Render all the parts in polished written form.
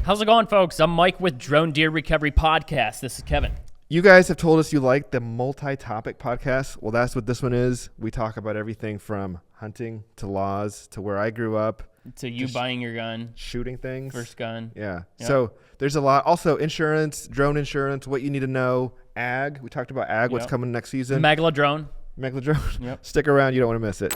How's it going, folks? I'm Mike with Drone Deer Recovery Podcast. This is Kevin. You guys have told us you like the multi-topic podcast. Well, that's what this one is. We talk about everything from hunting to laws to where I grew up. To you buying your gun. Shooting things. First gun. Yeah. Yep. So there's a lot. Also, insurance, drone insurance, what you need to know. Ag. We talked about ag, what's coming next season. Megalodrone. Megalodrone. Yep. Stick around. You don't want to miss it.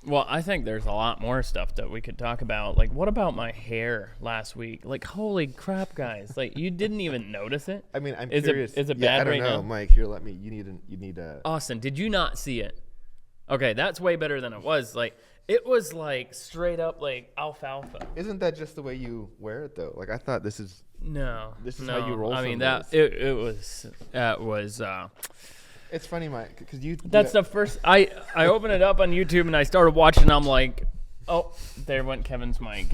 Well, I think there's a lot more stuff that we could talk about. Like, what about my hair last week? Like, holy crap, guys! Like, you didn't even notice it. I mean, I'm curious. Is it bad I don't right know, now? Mike. Here, let me. You need a. Austin, did you not see it? Okay, that's way better than it was. Like, it was like straight up like alfalfa. Isn't that just the way you wear it though? Like I thought this is. No. This is how you roll. I mean some that days. it was. It's funny, Mike, because you. That's the first. I opened it up on YouTube and I started watching. And I'm like, oh, there went Kevin's mic.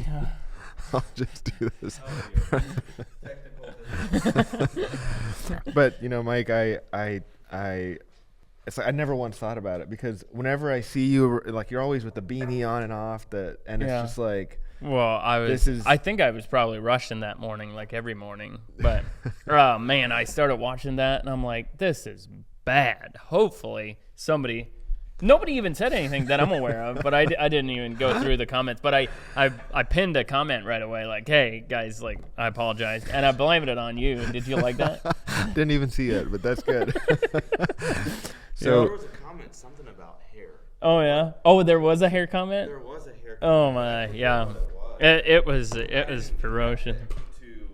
I'll just do this. But you know, Mike, it's like I never once thought about it because whenever I see you, like you're always with the beanie on and off, and it's just like. Well, I think I was probably rushing that morning, like every morning. But oh man, I started watching that and I'm like, this is bad. Hopefully nobody even said anything that I'm aware of, but I didn't even go through the comments, but I pinned a comment right away like, hey guys, like I apologize, and I blamed it on you. Did you like that? Didn't even see it, but that's good. So there was a comment, something about hair. Oh yeah. Oh, there was a hair comment. There was a hair comment. Oh my, yeah. It was ferocious. To your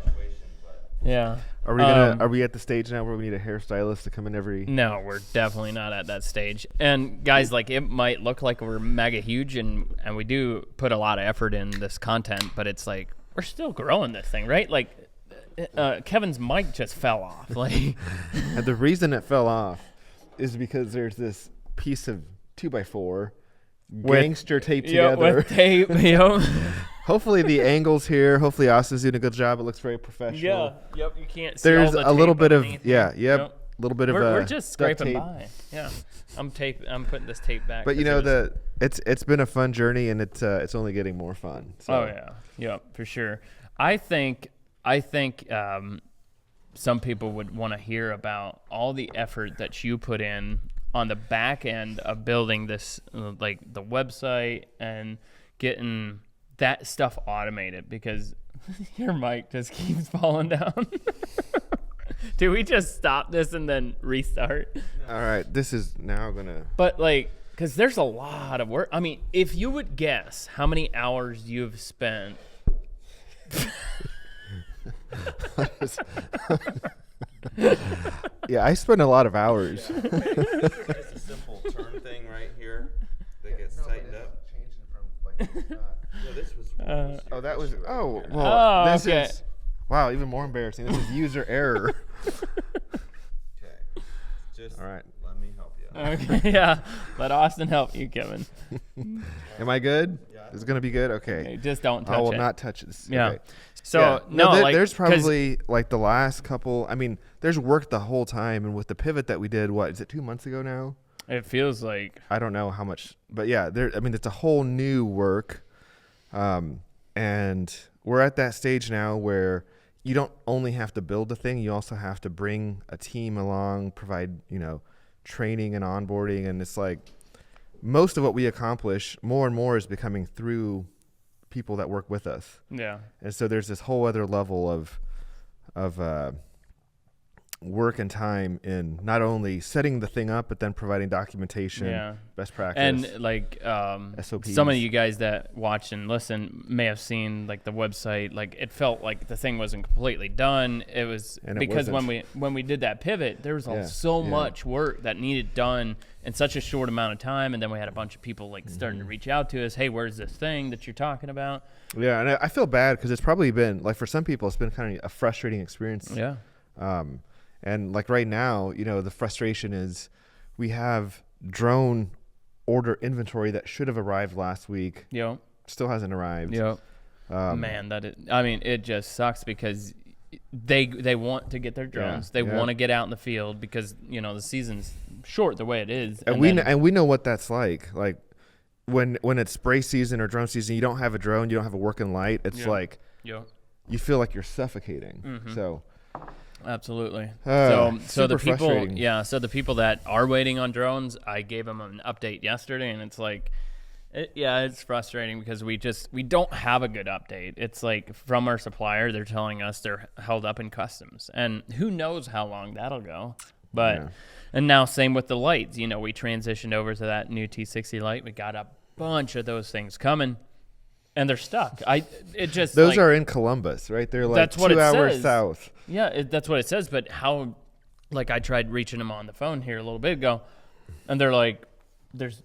situation, but Yeah. Are we at the stage now where we need a hairstylist to come in every? No, we're definitely not at that stage. And guys, like it might look like we're mega huge, and we do put a lot of effort in this content, but it's like we're still growing this thing, right? Like Kevin's mic just fell off. Like, And the reason it fell off is because there's this piece of 2x4 gangster tape together. With tape. Yep. Hopefully the angles here. Hopefully Austin's doing a good job. It looks very professional. Yeah. Yep. You can't see There's all the a little tape bit of underneath a little bit of we're just duct scraping tape. by. Yeah. I'm putting this tape back. But you because know it's been a fun journey and it's only getting more fun. So. Oh yeah. Yep, for sure. I think some people would want to hear about all the effort that you put in on the back end of building this, like the website and getting that stuff automated, because your mic just keeps falling down. Do we just stop this and then restart? All right, this is now gonna. But like, because there's a lot of work. I mean, if you would guess how many hours you've spent. Yeah, I spend a lot of hours. just a simple turn thing right here that gets tightened up. No, this was. Oh, that was. Oh, Oh, well, this okay. is. Wow, even more embarrassing. This is user error. Okay. Just All right. let me help you. Okay, yeah. Let Austin help you, Kevin. Am I good? Yeah. Is it gonna be good? Okay. Okay, just don't touch I will it. not touch this. Yeah. Okay. So Yeah. no, like, there's 'cause- probably like the last couple. I mean, there's work the whole time, and with the pivot that we did, what is it? 2 months ago now? it feels like I don't know how much, but yeah, there. I mean, it's a whole new work, and we're at that stage now where you don't only have to build a thing, you also have to bring a team along, provide training and onboarding, and it's like most of what we accomplish more and more is becoming through people that work with us, yeah. and so there's this whole other level of work and time in not only setting the thing up, but then providing documentation, Yeah. best practice, And like SOPs. some of you guys that watch and listen may have seen like the website, like it felt like the thing wasn't completely done. It was And it because wasn't. when we did that pivot, there was Yeah, so yeah. much work that needed done in such a short amount of time, and then we had a bunch of people like starting to reach out to us, hey, where's this thing that you're talking about? Yeah, and I feel bad because it's probably been, like, for some people, it's been kind of a frustrating experience. Yeah. And, like, right now, the frustration is we have drone order inventory that should have arrived last week. Still hasn't arrived. Yep. Man, it just sucks because they want to get their drones. They want to get out in the field because the season's short the way it is. And we know what that's like. Like when it's spray season or drone season, you don't have a drone, you don't have a working light. It's like you feel like you're suffocating. Mm-hmm. So absolutely. So the people, so the people that are waiting on drones, I gave them an update yesterday, and it's like, it's frustrating because we don't have a good update. It's like from our supplier, they're telling us they're held up in customs, and who knows how long that'll go. But and now same with the lights. We transitioned over to that new T60 light. We got a bunch of those things coming, and they're stuck. Those are in Columbus, right? They're like that's 2 hours south. Yeah, that's what it says. But how? Like I tried reaching them on the phone here a little bit ago, and they're like, there's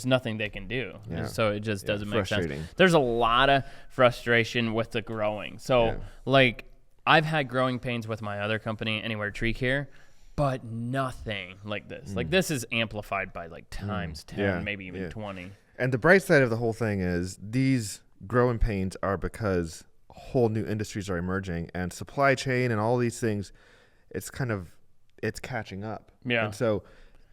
nothing they can do. So it just doesn't make sense. There's a lot of frustration with the growing. So like I've had growing pains with my other company, Anywhere Tree Care, but nothing like this. Like this is amplified by like times 10, maybe even 20. And the bright side of the whole thing is these growing pains are because whole new industries are emerging, and supply chain and all these things, it's catching up. Yeah. And so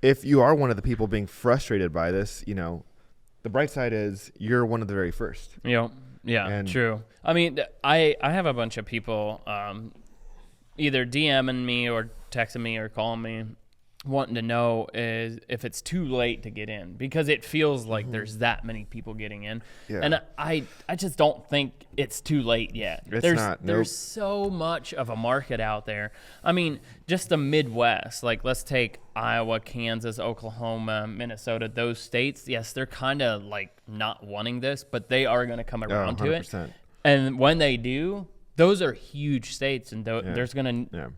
if you are one of the people being frustrated by this, the bright side is you're one of the very first. Yeah, true. I mean, I have a bunch of people either DMing me or texting me or calling me wanting to know is if it's too late to get in, because it feels like there's that many people getting in. And I just don't think it's too late yet. There's so much of a market out there. I mean, just the Midwest, like let's take Iowa, Kansas, Oklahoma, Minnesota, those states. Yes, they're kind of like not wanting this, but they are going to come around to it. And when they do, those are huge states, and there's going to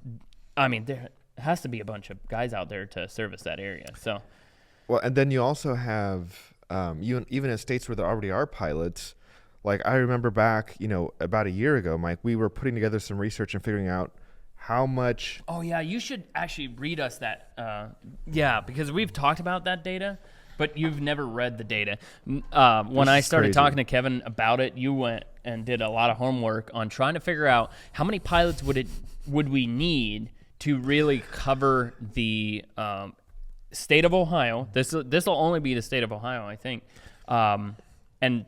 I mean, there has to be a bunch of guys out there to service that area. So, well, and then you also have even in states where there already are pilots. Like I remember back, about a year ago, Mike, we were putting together some research and figuring out how much. Oh yeah, you should actually read us that. Because we've talked about that data, but you've never read the data. When I started talking to Kevin about it, you went and did a lot of homework on trying to figure out how many pilots would we need to really cover the state of Ohio. This will only be the state of Ohio, I think. And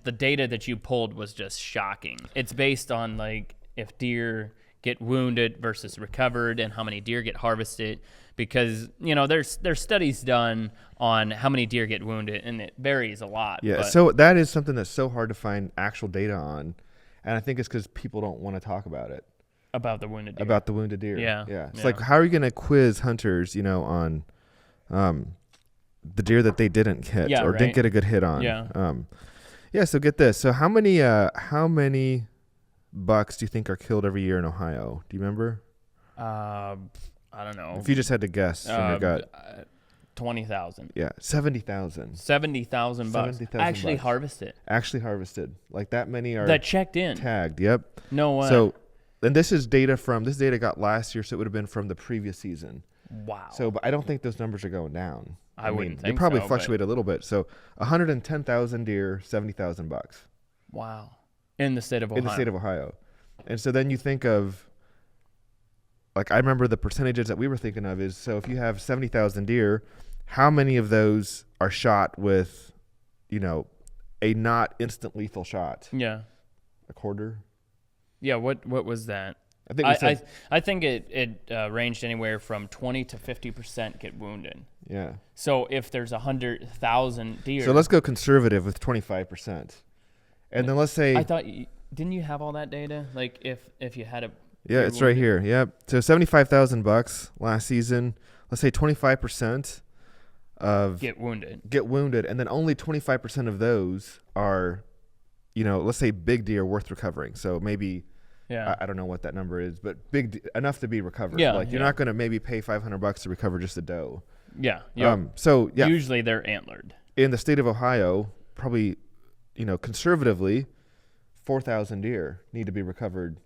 the data that you pulled was just shocking. It's based on like if deer get wounded versus recovered and how many deer get harvested, because there's studies done on how many deer get wounded, and it varies a lot. Yeah, so that is something that's so hard to find actual data on, and I think it's because people don't want to talk about it. About the wounded deer. About the wounded deer. Yeah. It's like, how are you going to quiz hunters, on the deer that they didn't hit didn't get a good hit on? Yeah. So get this. So how many bucks do you think are killed every year in Ohio? Do you remember? I don't know. If you just had to guess from your gut. 20,000. Yeah, 70,000. 70,000 bucks. Actually harvested. Like that many are. That checked in. Tagged. Yep. No way. So. And this data got last year, so it would have been from the previous season. Wow. So, but I don't think those numbers are going down. I wouldn't think they probably fluctuate a little bit. So, 110,000 deer, $70,000. Wow. In the state of Ohio. And so then you think of, like, I remember the percentages that we were thinking of is, so if you have 70,000 deer, how many of those are shot with, a not instant lethal shot? Yeah. A quarter? Yeah, what was that? I think it ranged anywhere from 20 to 50% get wounded. Yeah. So if there's 100,000 deer. So let's go conservative with 25%, and then let's say. I thought didn't you have all that data? Like if you had a. Yeah, it's right here. Yep. So $75,000 last season. Let's say 25% of get wounded, and then only 25% of those are, let's say big deer worth recovering. So maybe. Yeah, I don't know what that number is, but enough to be recovered. Yeah, like you're not going to maybe pay $500 to recover just a doe. Yeah. Usually they're antlered. In the state of Ohio, probably, conservatively, 4,000 deer need to be recovered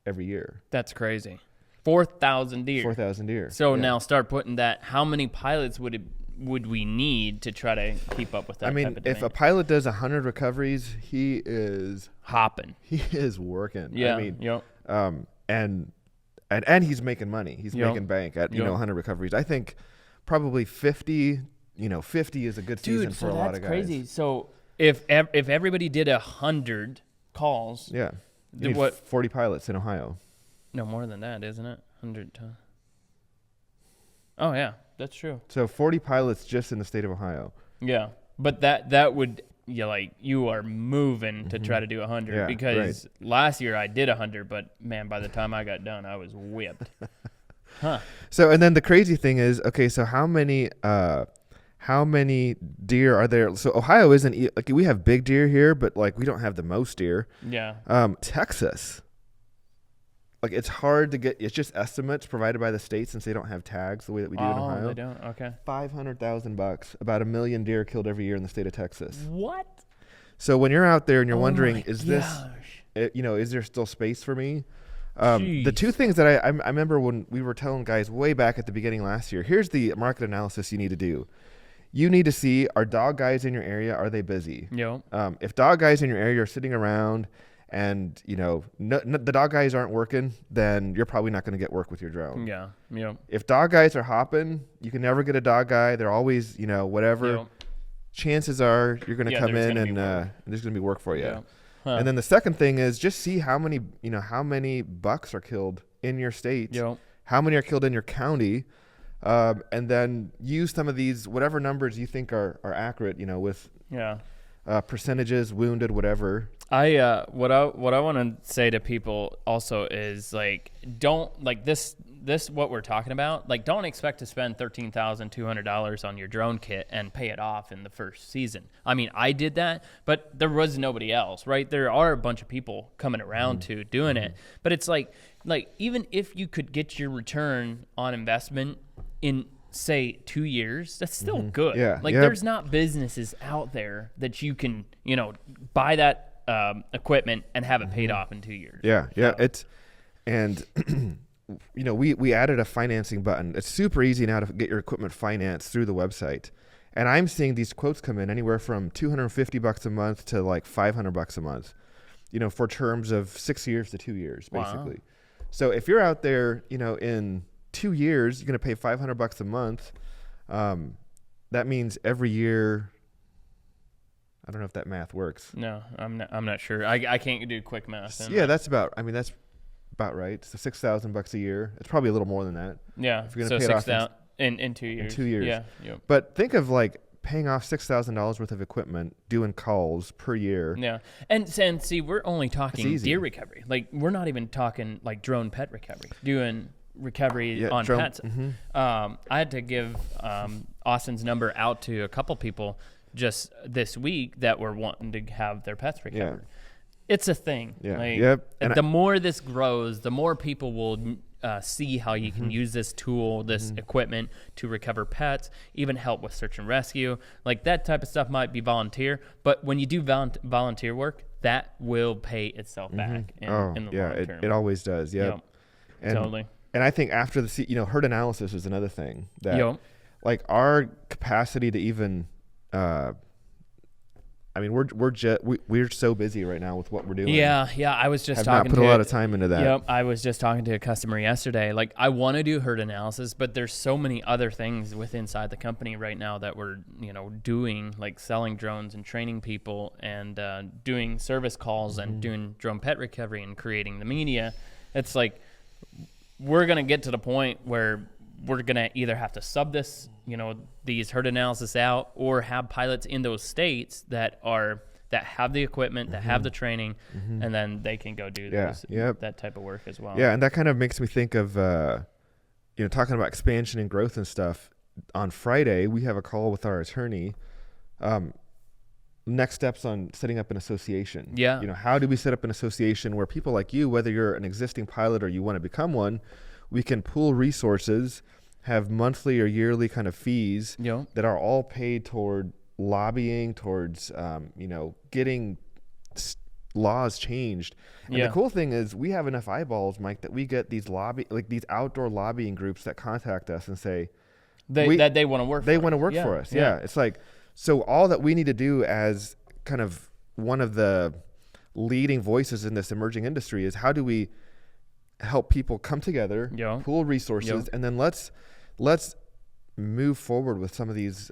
every year. That's crazy. 4,000 deer. 4,000 deer. So now start putting that. How many pilots would it would we need to try to keep up with that? I mean, type of if a demand? pilot does 100 recoveries, he is Hopping. He is working. Yeah. I mean, Yep. and he's making money. He's Yep. making bank at Yep. 100 recoveries. I think probably 50. 50 is a good season for a lot of guys. Crazy. So if everybody did 100 calls, Yeah. You need what? 40 pilots in Ohio. No, more than that, isn't it? 100. Oh yeah, that's true. So 40 pilots just in the state of Ohio. Yeah, but that would you are moving to try to do 100 Yeah, because last year I did 100, but man, by the time I got done, I was whipped. Huh. So and then the crazy thing is, okay, so how many deer are there? So Ohio isn't like we have big deer here, but like we don't have the most deer. Yeah. Texas, like it's hard to get. It's just estimates provided by the state since they don't have tags the way that we do in Ohio. Oh, they don't. Okay. $500,000, about 1 million deer killed every year in the state of Texas. What? So when you're out there and you're Oh wondering, my is gosh. this, is there still space for me? The two things that I remember when we were telling guys way back at the beginning last year, here's the market analysis you need to do. You need to see, are dog guys in your area, are they busy? Yep. If dog guys in your area are sitting around and, the dog guys aren't working, then you're probably not going to get work with your drone. Yeah. Yep. If dog guys are hopping, you can never get a dog guy. They're always, whatever. Yep. Chances are you're going to come there's in gonna be and there's going to be work for you. Yep. Huh. And then the second thing is just see how many bucks are killed in your state, Yep. how many are killed in your county, and then use some of these, whatever numbers you think are accurate, with Yeah. percentages, wounded, whatever. What I want to say to people also is don't this what we're talking about, don't expect to spend $13,200 on your drone kit and pay it off in the first season. I mean, I did that, but there was nobody else, right? There are a bunch of people coming around to doing it, but it's like even if you could get your return on investment in say 2 years, that's still good. Yeah. There's not businesses out there that you can buy that equipment and have it paid off in 2 years. Yeah. So. We added a financing button. It's super easy now to get your equipment financed through the website. And I'm seeing these quotes come in anywhere from $250 a month to like $500 a month, for terms of 6 years to 2 years, basically. Wow. So if you're out there, in 2 years, you're going to pay $500 a month. That means every year, I don't know if that math works. No, I'm not sure. I can't do quick math. Yeah, that's about right. So $6,000 a year. It's probably a little more than that. Yeah. If you're So gonna pay it off 6,000 in 2 years. in 2 years. Yeah. Yep. But think of paying off $6,000 worth of equipment, doing calls per year. Yeah. And see, we're only talking easy. deer recovery. We're not even talking drone pet recovery. Doing recovery on drone, pets. I had to give Austin's number out to a couple people just this week that were wanting to have their pets recovered. It's a thing. Yeah. And the more this grows, the more people will see how you can use this tool, this equipment to recover pets, even help with search and rescue. That type of stuff might be volunteer, but when you do volunteer work, that will pay itself back in the long term. It always does. Yep. And, totally. And I think after herd analysis is another thing that our capacity to even, we're so busy right now with what we're doing. Yeah. I was just have talking not put a lot of time into that. Yep. I was just talking to a customer yesterday. I want to do herd analysis, but there's so many other things inside the company right now that we're, doing, selling drones and training people and doing service calls and doing drone pet recovery and creating the media. It's we're going to get to the point where we're going to either have to sub this, these herd analysis out, or have pilots in those states that have the equipment, that have the training, and then they can go do that type of work as well. Yeah, and that kind of makes me think of, talking about expansion and growth and stuff. On Friday, we have a call with our attorney. Next steps on setting up an association. Yeah. How do we set up an association where people like you, whether you're an existing pilot or you want to become one, we can pool resources, have monthly or yearly kind of fees that are all paid toward lobbying, towards, getting laws changed. And the cool thing is we have enough eyeballs, Mike, that we get these these outdoor lobbying groups that contact us and say, that they want to work. They want to work for us. Yeah. It's like, so all that we need to do as kind of one of the leading voices in this emerging industry is how do we help people come together, pool resources, and then let's move forward with some of these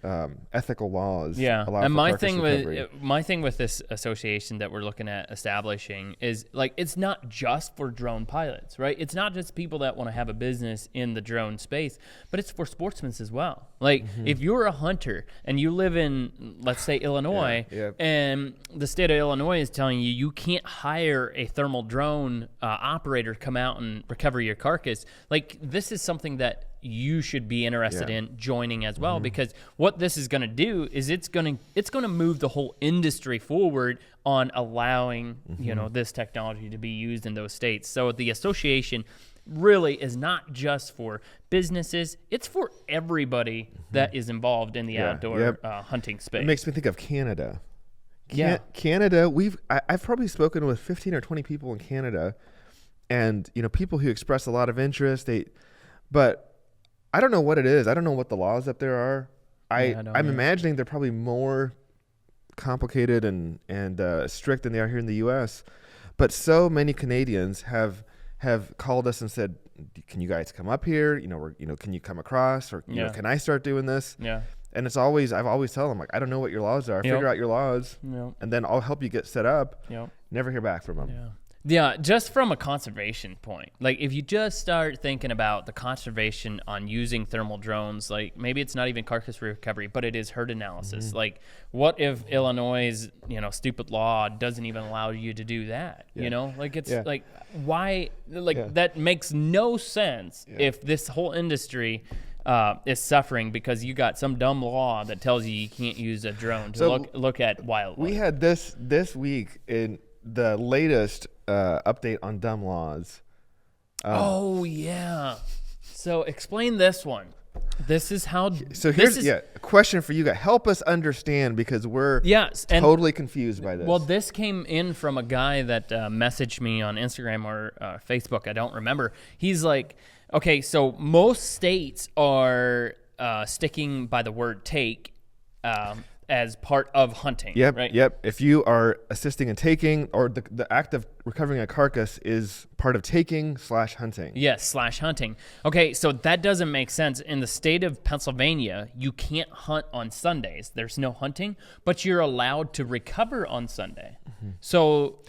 ethical laws. And my thing with this association that we're looking at establishing is like, it's not just for drone pilots, right? It's not just people that want to have a business in the drone space, but it's for sportsmen as well. Like if you're a hunter and you live in, let's say, Illinois, and the state of Illinois is telling you you can't hire a thermal drone operator to come out and recover your carcass, like this is something that you should be interested in joining as well, because what this is going to do is it's going to move the whole industry forward on allowing this technology to be used in those states. So the association really is not just for businesses, it's for everybody that is involved in the outdoor hunting space. It makes me think of Canada. Canada, I've probably spoken with 15 or 20 people in Canada, and people who express a lot of interest. But I don't know what it is. I don't know what the laws up there are. I'm imagining they're probably more complicated and strict than they are here in the U.S. But so many Canadians have called us and said, "Can you guys come up here? Can you come across? Or can I start doing this?" Yeah. And I've always tell them, like, I don't know what your laws are. Figure out your laws, and then I'll help you get set up. Never hear back from them. Yeah, just from a conservation point, like if you just start thinking about the conservation on using thermal drones, like maybe it's not even carcass recovery, but it is herd analysis. Like what if Illinois' stupid law doesn't even allow you to do that? Like it's like, why, like that makes no sense if this whole industry is suffering because you got some dumb law that tells you can't use a drone to look at wildlife. We had this week in the latest update on dumb laws. So explain this one. This is how. So here's a question for you guys. Help us understand, because we're totally confused by this. Well, this came in from a guy that messaged me on Instagram or Facebook. I don't remember. He's like, okay, so most states are sticking by the word take. As part of hunting. Right? If you are assisting in taking, or the act of recovering a carcass is part of taking / hunting. Yes, / hunting. Okay, so that doesn't make sense. In the state of Pennsylvania, you can't hunt on Sundays. There's no hunting, but you're allowed to recover on Sunday. So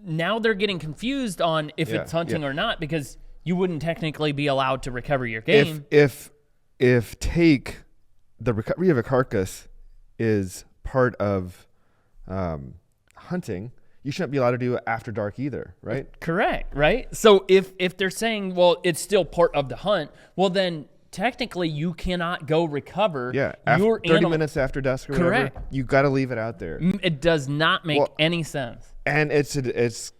now they're getting confused on if it's hunting or not, because you wouldn't technically be allowed to recover your game. If take, the recovery of a carcass, is part of hunting, you shouldn't be allowed to do it after dark either, right? Correct, right? So if they're saying, well, it's still part of the hunt, well then technically you cannot go recover your 30 minutes after dusk or whatever. You got to leave it out there. It does not make any sense. And it's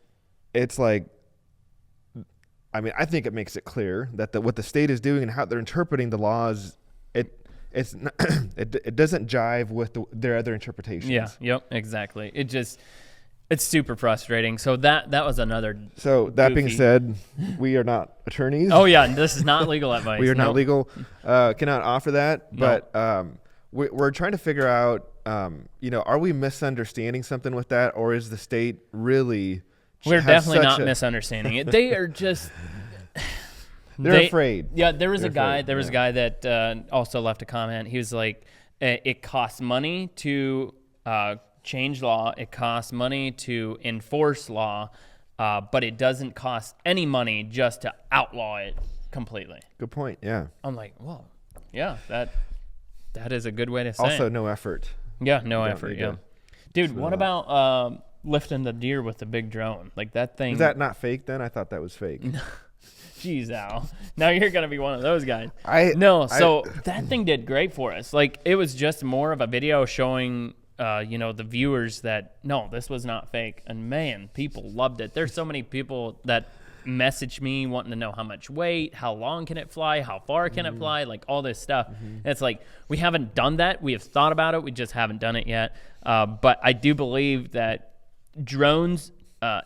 like, I mean, I think it makes it clear that what the state is doing and how they're interpreting the laws, it doesn't jive with their other interpretations. Exactly. It's super frustrating. So that was another. So that being said, we are not attorneys. This is not legal advice. We are not legal. Cannot offer that. But we're trying to figure out, are we misunderstanding something with that, or is the state really? We're definitely not misunderstanding it. They are just. They're afraid. Yeah, there was a guy that also left a comment. He was like, it costs money to change law. It costs money to enforce law, but it doesn't cost any money just to outlaw it completely. Good point, yeah. I'm like, well, yeah, that is a good way to say also, it. no effort. Yeah, no effort, yeah. Dude, what about lifting the deer with the big drone? Like that thing. Is that not fake then? I thought that was fake. Jeez, Al. Now you're going to be one of those guys. That thing did great for us. Like, it was just more of a video showing, the viewers that, no, this was not fake. And, man, people loved it. There's so many people that message me wanting to know how much weight, how long can it fly, how far can it fly, like all this stuff. And it's like, we haven't done that. We have thought about it. We just haven't done it yet. But I do believe that drones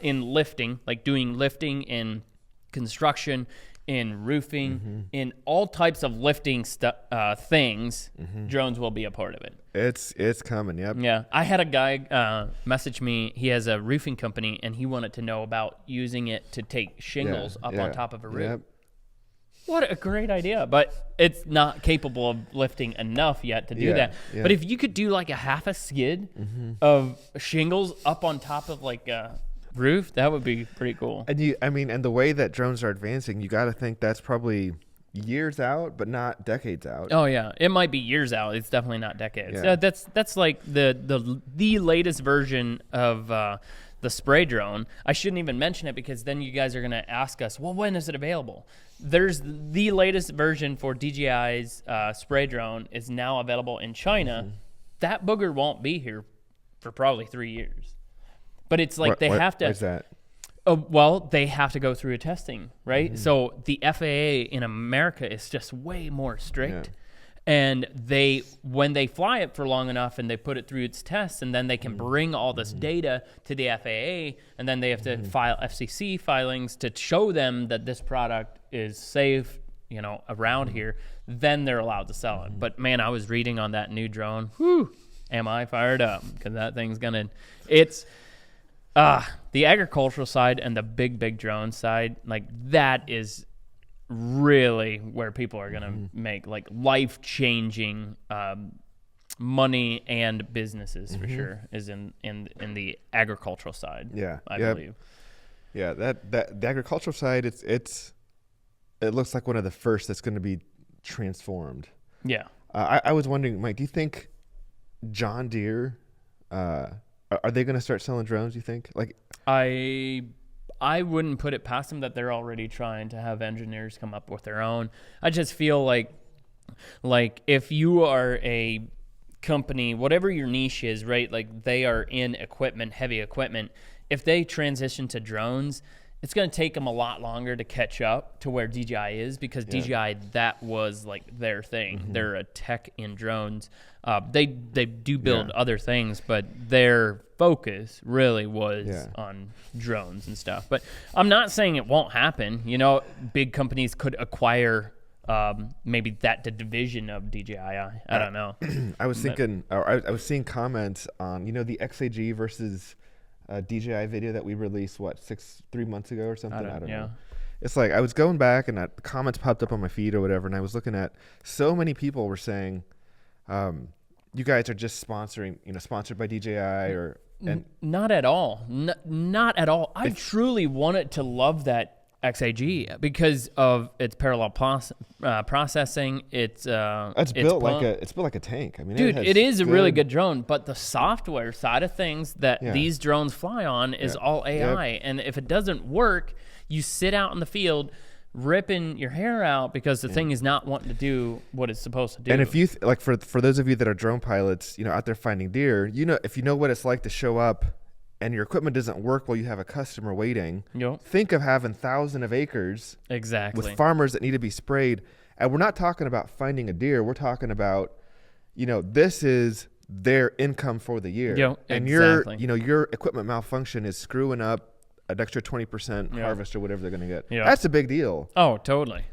in lifting, like doing lifting in construction in roofing, in all types of lifting things. Drones will be a part of it. It's coming. Yep. Yeah, I had a guy message me. He has a roofing company, and he wanted to know about using it to take shingles up on top of a roof. Yep. What a great idea, but it's not capable of lifting enough yet to do that. Yeah. But if you could do like a half a skid of shingles up on top of like a roof, that would be pretty cool. And and the way that drones are advancing, you got to think that's probably years out, but not decades out. Oh yeah, it might be years out. It's definitely not decades. Yeah. That's like the latest version of the spray drone. I shouldn't even mention it because then you guys are gonna ask us, well, when is it available? There's the latest version for DJI's spray drone is now available in China. That booger won't be here for probably 3 years. But it's like they have to. What's that? Well, they have to go through a testing, right? So the FAA in America is just way more strict. Yeah. And when they fly it for long enough and they put it through its tests, and then they can bring all this data to the FAA, and then they have to file FCC filings to show them that this product is safe, around here, then they're allowed to sell it. But man, I was reading on that new drone. Whew, am I fired up? Because that thing's it's the agricultural side and the big drone side, like that is really where people are gonna make like life-changing money and businesses for sure is in the agricultural side. I believe. Yeah, that the agricultural side, it looks like one of the first that's going to be transformed. Yeah. I was wondering, Mike, do you think John Deere are they going to start selling drones? You think? Like, I wouldn't put it past them that they're already trying to have engineers come up with their own. I just feel like if you are a company, whatever your niche is, right? Like they are in equipment, heavy equipment. If they transition to drones, it's going to take them a lot longer to catch up to where DJI is because DJI, that was like their thing. They're a tech in drones. They do build other things, but their focus really was on drones and stuff. But I'm not saying it won't happen. Big companies could acquire maybe the division of DJI. I don't know. I was thinking, or I was seeing comments on, the XAG versus DJI video that we released 3 months ago or something. I don't know. It's like I was going back and the comments popped up on my feed or whatever, and I was looking at so many people were saying, you guys are just sponsored by DJI or not at all. Not at all. I truly wanted to love that XAG because of its parallel processing. It's built like a tank. I mean, dude, it is a really good drone, but the software side of things that these drones fly on is all AI. And if it doesn't work, you sit out in the field ripping your hair out because the thing is not wanting to do what it's supposed to do. And if you for those of you that are drone pilots, out there finding deer, if you know what it's like to show up and your equipment doesn't work while you have a customer waiting, think of having thousands of acres with farmers that need to be sprayed. And we're not talking about finding a deer. We're talking about, this is their income for the year. And your equipment malfunction is screwing up an extra 20% harvest or whatever they're going to get. That's a big deal. Oh, totally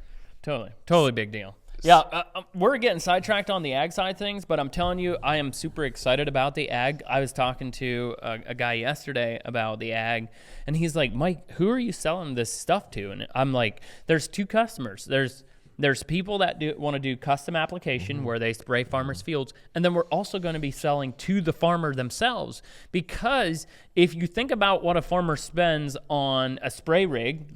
big deal. Yeah, we're getting sidetracked on the ag side things, but I'm telling you, I am super excited about the ag. I was talking to a guy yesterday about the ag, and he's like, Mike, who are you selling this stuff to? And I'm like, there's two customers. There's people that want to do custom application where they spray farmers' fields, and then we're also going to be selling to the farmer themselves, because if you think about what a farmer spends on a spray rig,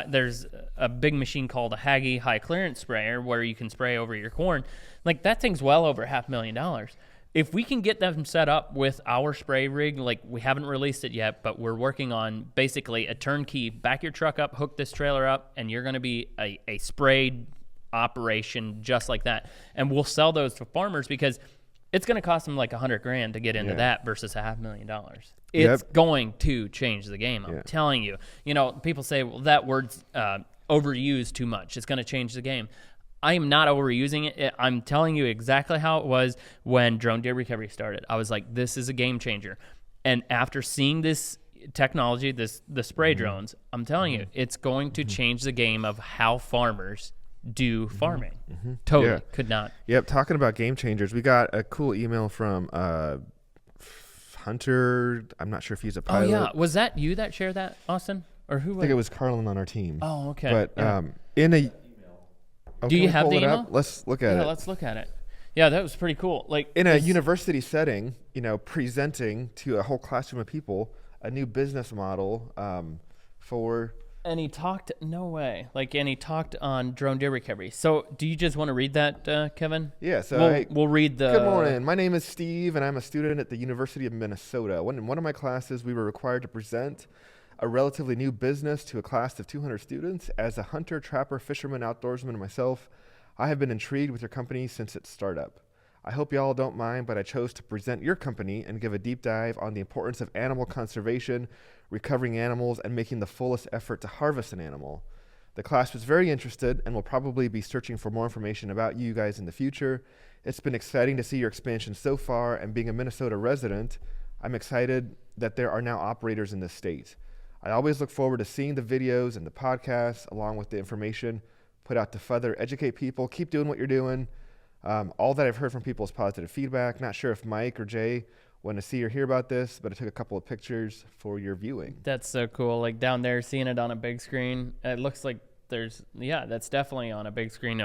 there's a big machine called a Hagie high clearance sprayer where you can spray over your corn. Like that thing's well over $500,000. If we can get them set up with our spray rig, like we haven't released it yet, but we're working on basically a turnkey, back your truck up, hook this trailer up, and you're going to be a sprayed operation just like that. And we'll sell those to farmers because it's going to cost them like $100,000 to get into that versus $500,000. It's going to change the game. I'm telling you. People say, well, that word's overused too much. It's going to change the game. I am not overusing it. I'm telling you exactly how it was when drone deer recovery started. I was like, this is a game changer. And after seeing this technology, the spray drones, I'm telling you, it's going to change the game of how farmers do farming. Totally. Could not. Yep. Talking about game changers, we got a cool email from Hunter. I'm not sure if he's a pilot. Oh, yeah. Was that you that shared that, Austin? Or who? I think it was Carlin on our team. Oh, okay. But in a... Oh, do you have the email? Let's look at it. Yeah, let's look at it. Yeah, that was pretty cool. Like in a university setting, presenting to a whole classroom of people a new business model for. And he talked. No way. And he talked on drone deer recovery. So, do you just want to read that, Kevin? Yeah. So we'll read the. Good morning. My name is Steve, and I'm a student at the University of Minnesota. In one of my classes, we were required to present a relatively new business to a class of 200 students. As a hunter, trapper, fisherman, outdoorsman myself, I have been intrigued with your company since its startup. I hope y'all don't mind, but I chose to present your company and give a deep dive on the importance of animal conservation, recovering animals, and making the fullest effort to harvest an animal. The class was very interested and will probably be searching for more information about you guys in the future. It's been exciting to see your expansion so far, and being a Minnesota resident, I'm excited that there are now operators in this state. I always look forward to seeing the videos and the podcasts along with the information put out to further educate people. Keep doing what you're doing. All that I've heard from people is positive feedback. Not sure if Mike or Jay want to see or hear about this, but I took a couple of pictures for your viewing. That's so cool. Like down there, seeing it on a big screen, it looks like that's definitely on a big screen.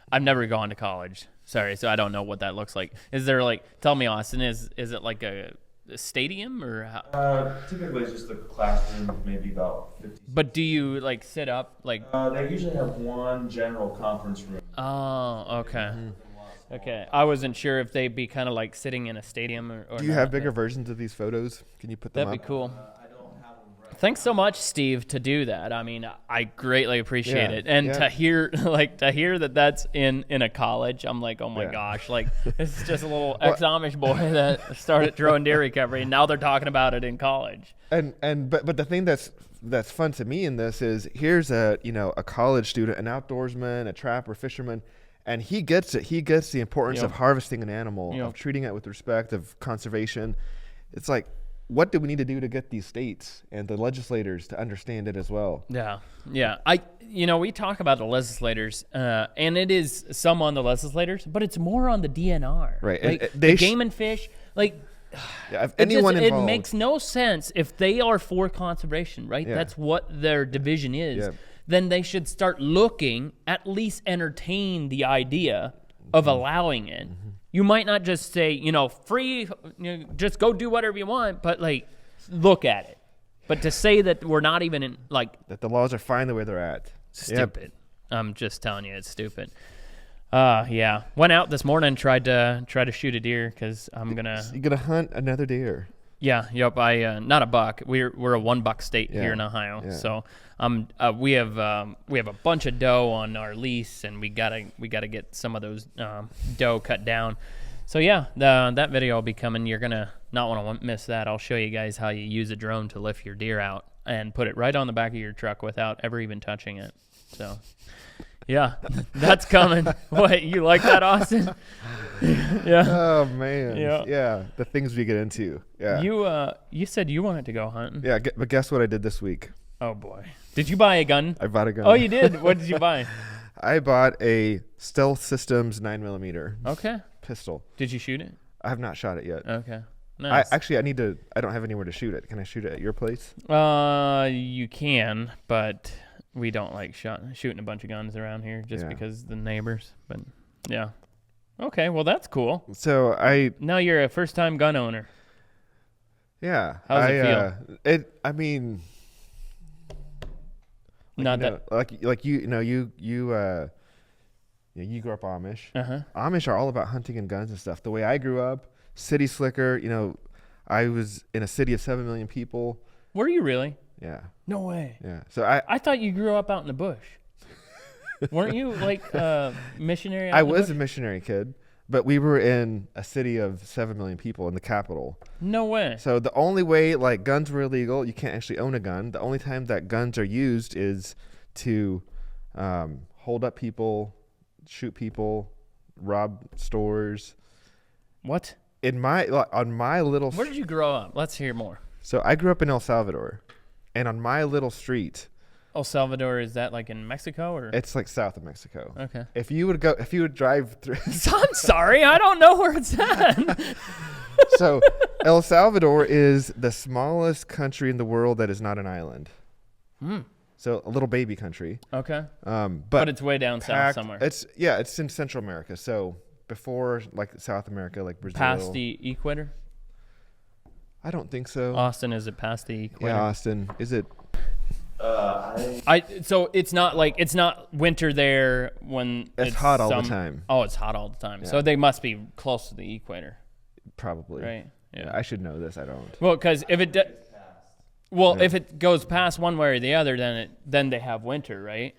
I've never gone to college. Sorry, so I don't know what that looks like. Is there tell me, Austin, is it like a stadium or how? Typically it's just a classroom, maybe about 50. But do you sit up they usually have one general conference room. Oh, okay. Okay, I wasn't sure if they'd be kind of like sitting in a stadium or Do you have bigger versions of these photos? Can you put them up? That'd be cool. I don't have them right. Thanks so much, Steve, to do that. I mean, I greatly appreciate it. And to hear that that's in a college, I'm like, oh my gosh, this is just a little ex-Amish boy that started drone deer recovery, and now they're talking about it in college. But the thing that's fun to me in this is here's a college student, an outdoorsman, a trapper, fisherman. And he gets it. He gets the importance of harvesting an animal, of treating it with respect, of conservation. It's like, what do we need to do to get these states and the legislators to understand it as well? Yeah. We talk about the legislators, and it is some on the legislators, but it's more on the DNR. Right. The game and fish, if anyone involved. It makes no sense if they are for conservation, right? Yeah. That's what their division is. Yeah. Then they should start looking, at least entertain the idea of allowing it. You might not just say, free, just go do whatever you want, but look at it. But to say that we're not even in that the laws are fine the way they're at. Stupid. Yep. I'm just telling you, it's stupid. Went out this morning, tried to shoot a deer because I'm gonna. You're gonna hunt another deer. Yeah, yep. I not a buck. We're a 1 buck state here in Ohio. Yeah. So we have a bunch of doe on our lease, and we gotta get some of those doe cut down. So that video will be coming. You're gonna not want to miss that. I'll show you guys how you use a drone to lift your deer out and put it right on the back of your truck without ever even touching it. So. Yeah, that's coming. What, you like that, Austin? Yeah. Oh man. Yeah. The things we get into. Yeah. You said you wanted to go hunting. Yeah, but guess what I did this week? Oh boy. Did you buy a gun? I bought a gun. Oh, you did. What did you buy? I bought a Stealth Systems 9mm. Pistol. Did you shoot it? I have not shot it yet. Okay. Nice. I don't have anywhere to shoot it. Can I shoot it at your place? You can, but we don't like shooting a bunch of guns around here just because the neighbors. But yeah. Okay, well that's cool. So now you're a first-time gun owner. Yeah. How's it feel? I mean, not that you grew up Amish. Uh-huh. Amish are all about hunting and guns and stuff. The way I grew up, city slicker. I was in a city of 7 million people. Were you really? Yeah. No way. Yeah. So I thought you grew up out in the bush. Weren't you missionary? I was a missionary kid, but we were in a city of 7 million people in the capital. No way. So the only way, guns were illegal. You can't actually own a gun. The only time that guns are used is to hold up people, shoot people, rob stores. What? On my little. Where did you grow up? Let's hear more. So I grew up in El Salvador, and on my little street, El Salvador, is that like in Mexico or? it's like south of Mexico. Okay. If you would drive through, I'm sorry, I don't know where it's at. so El Salvador is the smallest country in the world that is not an island. So a little baby country. Okay. But it's way down south packed- somewhere. It's in Central America. So before like South America, like Brazil. Past the equator? I don't think so. Austin, is it past the equator? Yeah, Austin. Is it? So it's not winter there when It's hot all the time. Oh, it's hot all the time. Yeah. So they must be close to the equator, Probably. right? Yeah. I should know this. I don't. Well, because if it if it goes past one way or the other, then they have winter, right?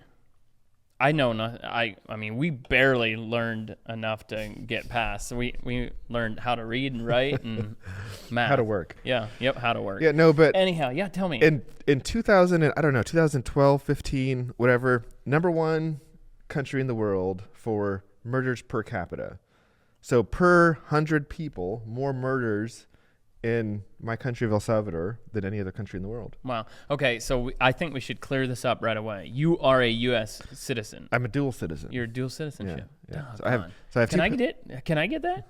I know nothing. I mean, we barely learned enough to get past. We learned how to read and write and math. How to work. Yeah. Yep. How to work. Yeah. No, but Anyhow, yeah. Tell me. in 2000 and, I don't know, 2012, 15, whatever, #1 country in the world for murders per capita. So per 100 people, more murders in my country of El Salvador than any other country in the world. Wow. Okay. So I think we should clear this up right away. You are a U.S. citizen. I'm a dual citizen. You're dual citizenship. Yeah. Oh, So I have Can I two. get it? Can I get that?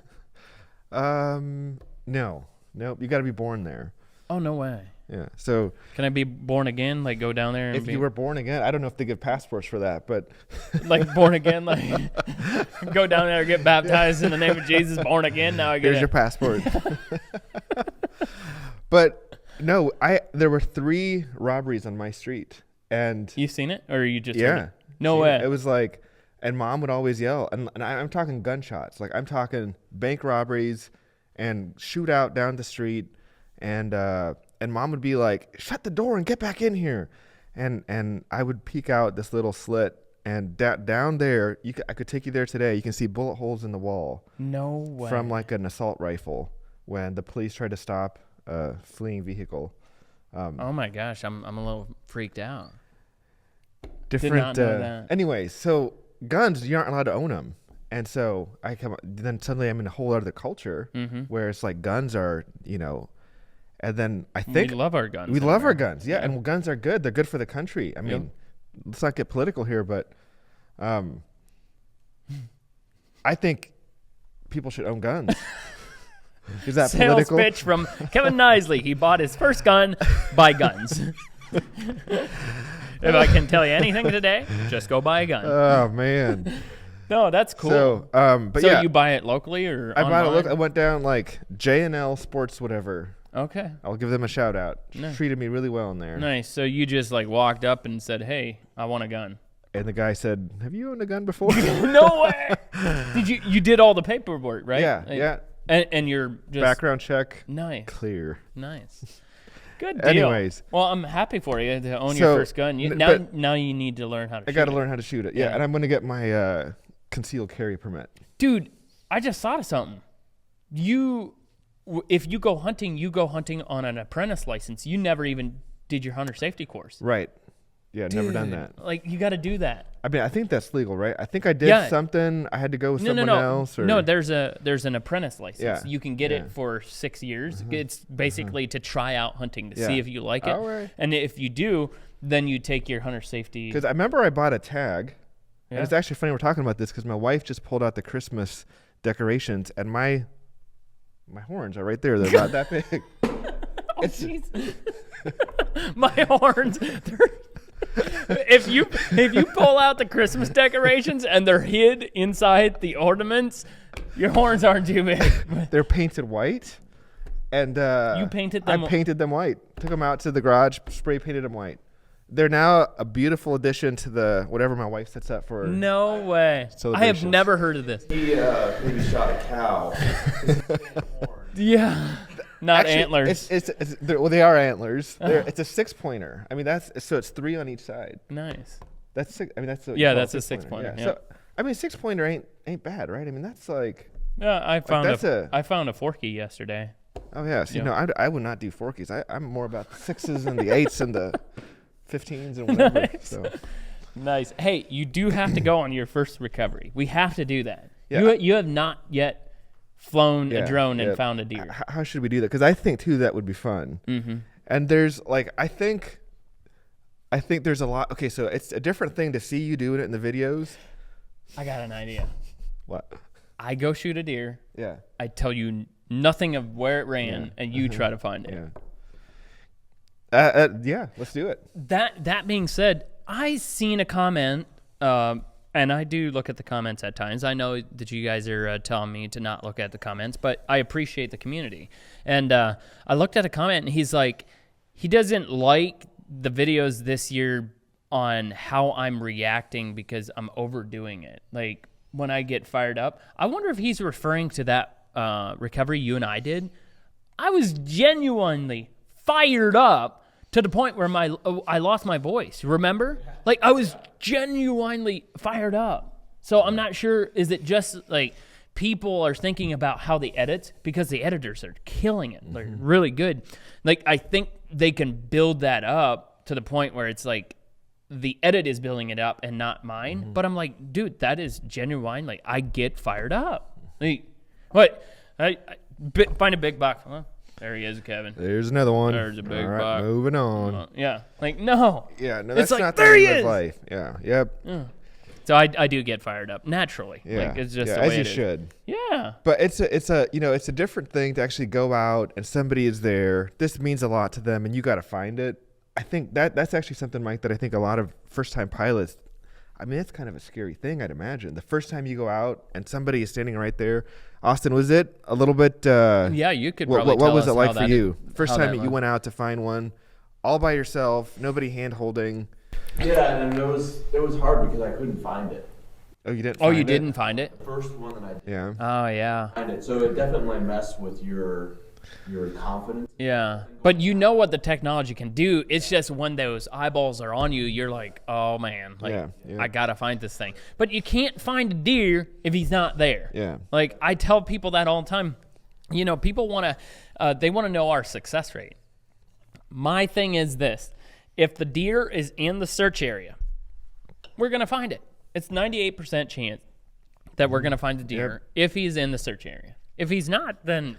No. You got to be born there. Oh, no way. Yeah. So Can I be born again? Like go down there and if be you were born again, I don't know if they give passports for that, but like born again, like go down there, get baptized in the name of Jesus, born again. Now I get here's it. your passport. But no, there were 3 robberies on my street, and You seen it, or you just heard yeah, it? No See, way. It was like, and Mom would always yell, and I'm talking gunshots, like I'm talking bank robberies and shootout down the street, and Mom would be like, "Shut the door and get back in here," and I would peek out this little slit, and down there, I could take you there today. You can see bullet holes in the wall No way. from like an assault rifle when the police tried to stop a fleeing vehicle. Oh my gosh, I'm a little freaked out. Different. not know that. Anyways, so guns, you aren't allowed to own them, and so then suddenly I'm in a whole other culture where it's like guns are, and then I think we love our guns. we in love our America. guns, yeah, and guns are good. They're good for the country. I mean, let's not get political here, but I think people should own guns. Is that Sales political? pitch from Kevin Nisley. He bought his first gun, buy guns. If I can tell you anything today, just go buy a gun. Oh man. No, that's cool. So, but so yeah, you buy it locally or I bought online? I went down like J&L Sports whatever. Okay. I'll give them a shout out. Nice. Treated me really well in there. Nice. So you just like walked up and said, "Hey, I want a gun." And the guy said, "Have you owned a gun before?" No way. Did you did all the paperwork, right? Yeah, Like, yeah. And you're just Background check, nice. clear. Nice. Good deal. Anyways. Well, I'm happy for you to own So, your first gun. Now you need to learn how to I got to shoot it. learn how to shoot it. Yeah, Yeah. and I'm going to get my concealed carry permit. Dude, I just thought of something. If you go hunting on an apprentice license. You never even did your hunter safety course. Right. Yeah, never done Dude, that. Like you got to do that. I mean, I think that's legal, right? I think I did Yeah. something. I had to go with someone No. else. Or... No, there's an apprentice license. Yeah. You can get Yeah. it for 6 years. It's basically to try out hunting to Yeah. see if you like it. All right. And if you do, then you take your hunter safety. Because I remember I bought a tag. Yeah. And it's actually funny we're talking about this because my wife just pulled out the Christmas decorations, and my horns are right there. They're about that big. Oh, jeez. My horns. If you pull out the Christmas decorations and they're hid inside the ornaments, your horns aren't too big. They're painted white, and You painted them? I painted them white. Took them out to the garage, spray painted them white. They're now a beautiful addition to the whatever my wife sets up for. No way. I have Celebrations. never heard of this. He maybe shot a cow. Yeah. Not Actually, antlers. They are antlers. It's a 6-pointer. I mean, so it's 3 on each side. Nice. That's 6. I mean, that's Yeah, that's a 6-pointer, yeah. So I mean, 6-pointer ain't bad, right? I mean, that's like. Yeah, I found that's I found a forky yesterday. Oh yeah. So, Yeah. I would not do 4s. I'm more about the 6s and the 8s and the 15s and whatever. Nice. So. Nice. Hey, you do have to go on your first recovery. We have to do that. Yeah. You have not yet flown Yeah, a drone yeah. and found a deer. How should we do that? Because I think too that would be fun. And there's like, I think there's a lot. Okay, so it's a different thing to see you doing it in the videos. I got an idea. What? I go shoot a deer. Yeah. I tell you nothing of where it ran, and you try to find it. Yeah, let's do it. That being said, I seen a comment, and I do look at the comments at times. I know that you guys are telling me to not look at the comments, but I appreciate the community. And I looked at a comment, and he's like, he doesn't like the videos this year on how I'm reacting because I'm overdoing it. Like, when I get fired up, I wonder if he's referring to that recovery you and I did. I was genuinely fired up to the point where I lost my voice. Remember? Like, I was genuinely fired up. So I'm not sure, is it just like people are thinking about how they edit, because the editors are killing it. They're really good. Like, I think they can build that up to the point where it's like the edit is building it up and not mine. But I'm like, dude, that is genuine. Like, I get fired up. Like, what? Find a big buck. Well, there he is, Kevin. There's another one. There's a big All right, buck. moving on. Yeah. Like, no. Yeah, no, that's like, not there the he end of is. life. Yeah, yep. So I do get fired up naturally. Yeah, Like, it's just yeah, the as way you it is. should. Yeah. But it's a different thing to actually go out and somebody is there. This means a lot to them, and you got to find it. I think that's actually something, Mike, that I think a lot of first-time pilots, I mean, it's kind of a scary thing, I'd imagine. The first time you go out and somebody is standing right there. Austin, was it a little bit? Yeah, you could probably what tell was us it like how for that you? is- First how time that that you went. went out to find one, all by yourself, nobody hand-holding. Yeah, and it was hard because I couldn't find it. Oh, you didn't. Oh, find you it? didn't find it? The first one that I did Yeah. Oh, yeah. find it, so it definitely messed with your confidence. Yeah. But you know what the technology can do. It's just when those eyeballs are on you, you're like, oh, man. Like, Yeah, yeah. I got to find this thing. But you can't find a deer if he's not there. Yeah. Like, I tell people that all the time. You know, people want to, they want to know our success rate. My thing is this. If the deer is in the search area, we're going to find it. It's 98% chance that we're going to find the deer if he's in the search area. If he's not, then...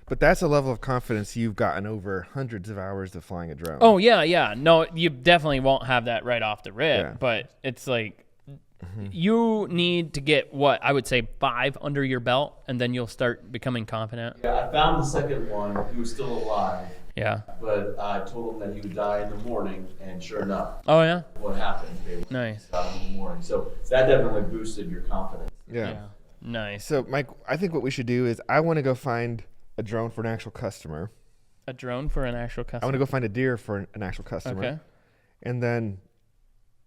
But that's a level of confidence you've gotten over hundreds of hours of flying a drone. Oh, yeah. No, you definitely won't have that right off the rip. Yeah. But it's like you need to get, what, I would say 5 under your belt, and then you'll start becoming confident. Yeah, I found the second one. He was still alive, Yeah. but I told him that he would die in the morning, and sure enough, Oh, yeah? what happened? They Nice. died in the morning. So that definitely boosted your confidence. Yeah. Nice. So, Mike, I think what we should do is I want to go find a drone for an actual customer. A drone for an actual I customer. want to go find a deer for an actual customer. Okay. And then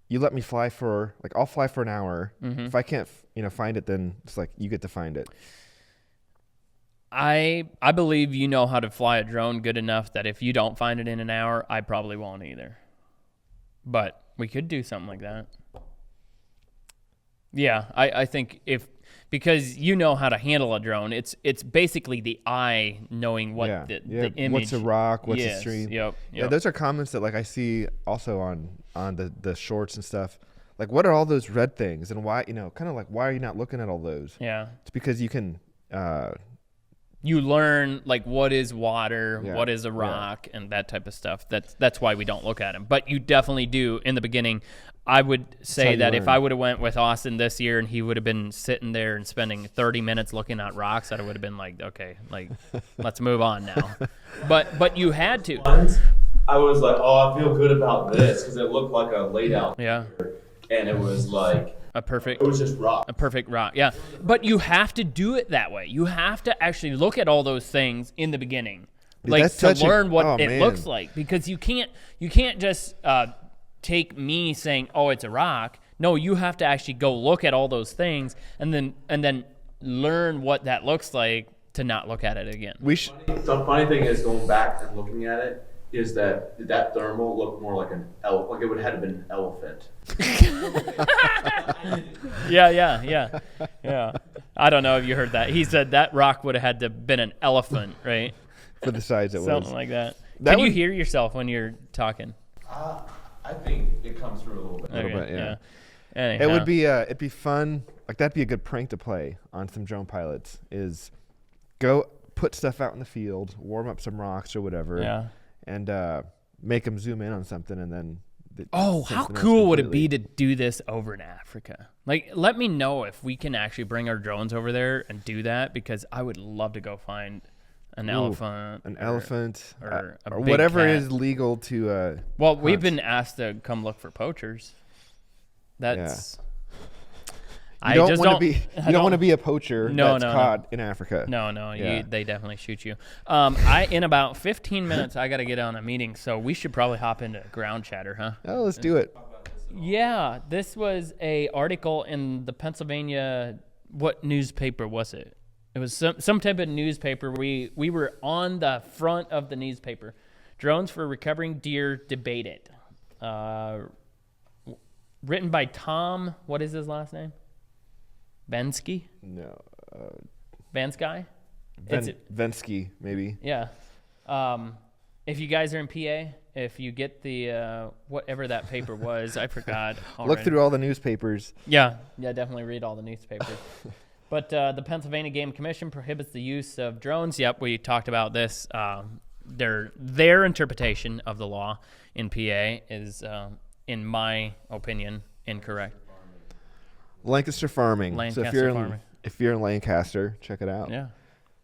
you let me fly for, like, I'll fly for an hour. Mm-hmm. If I can't, find it, then it's like you get to find it. I believe you know how to fly a drone good enough that if you don't find it in an hour, I probably won't either. But we could do something like that. Yeah, I think because you know how to handle a drone, it's basically the eye knowing what the image. What's a rock? What's a Yes, stream? Yep. Yeah, those are comments that, like, I see also on the shorts and stuff. Like, what are all those red things, and why? Kind of like, why are you not looking at all those? Yeah. It's because you can. You learn, like, what is water, Yeah, what is a rock, and that type of stuff. That's why we don't look at them. But you definitely do in the beginning. I would how say you that if learn. I would have went with Austin this year and he would have been sitting there and spending 30 minutes looking at rocks, I would have been like, okay, like, let's move on now. But you had to. Once I was like, oh, I feel good about this because it looked like a laid out Yeah. and it was like A perfect it was just rock. A perfect rock, yeah. But you have to do it that way. You have to actually look at all those things in the beginning, Dude, like that's to such a- learn what oh, it man. looks like. Because you can't just take me saying, "Oh, it's a rock." No, you have to actually go look at all those things and then learn what that looks like to not look at it again. We should. The funny thing is going back and looking at it is that thermal looked more like an like it would have been an elephant. Yeah. I don't know if you heard that. He said that rock would have had to been an elephant, right? For the size it Something was. like that. That Can you would- hear yourself when you're talking? I think it comes through a little bit. little bit, yeah. Anyhow. It would be it'd be fun. Like, that'd be a good prank to play on some drone pilots. Is go put stuff out in the field, warm up some rocks or whatever. Yeah. And make them zoom in on something, and then. Oh, how cool would it be to do this over in Africa? Like, let me know if we can actually bring our drones over there and do that, because I would love to go find an elephant. Or a big whatever cat. is legal to. Well, we've hunt. been asked to come look for poachers. That's. You don't want to be a poacher that's caught in Africa. No, Yeah. they definitely shoot you. In about 15 minutes, I got to get on a meeting, so we should probably hop into ground chatter, huh? Oh, let's do it. Yeah, this was a article in the Pennsylvania. What newspaper was it? It was some type of newspaper. We were on the front of the newspaper. Drones for recovering deer debated. Written by Tom. What is his last name? Bensky? No. Bansky? Vensky, maybe. Yeah. If you guys are in PA, if you get the whatever that paper was, I forgot. Look through all the newspapers. Yeah, definitely read all the newspapers. But the Pennsylvania Game Commission prohibits the use of drones. Yep, we talked about this. Their interpretation of the law in PA is, in my opinion, incorrect. Lancaster Farming. Farming. If you're in Lancaster, check it out. Yeah,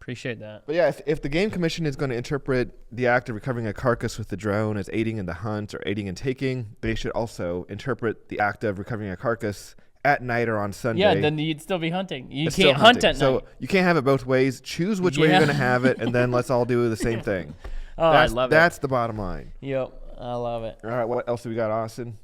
appreciate that. But yeah, if the Game Commission is going to interpret the act of recovering a carcass with the drone as aiding in the hunt or aiding in taking, they should also interpret the act of recovering a carcass at night or on Sunday. Yeah, then you'd still be hunting. You It's can't still hunt hunting. at night. So you can't have it both ways. Choose which way you're going to have it, and then let's all do the same thing. I love it. That's the bottom line. Yep, I love it. All right, what else do we got, Austin?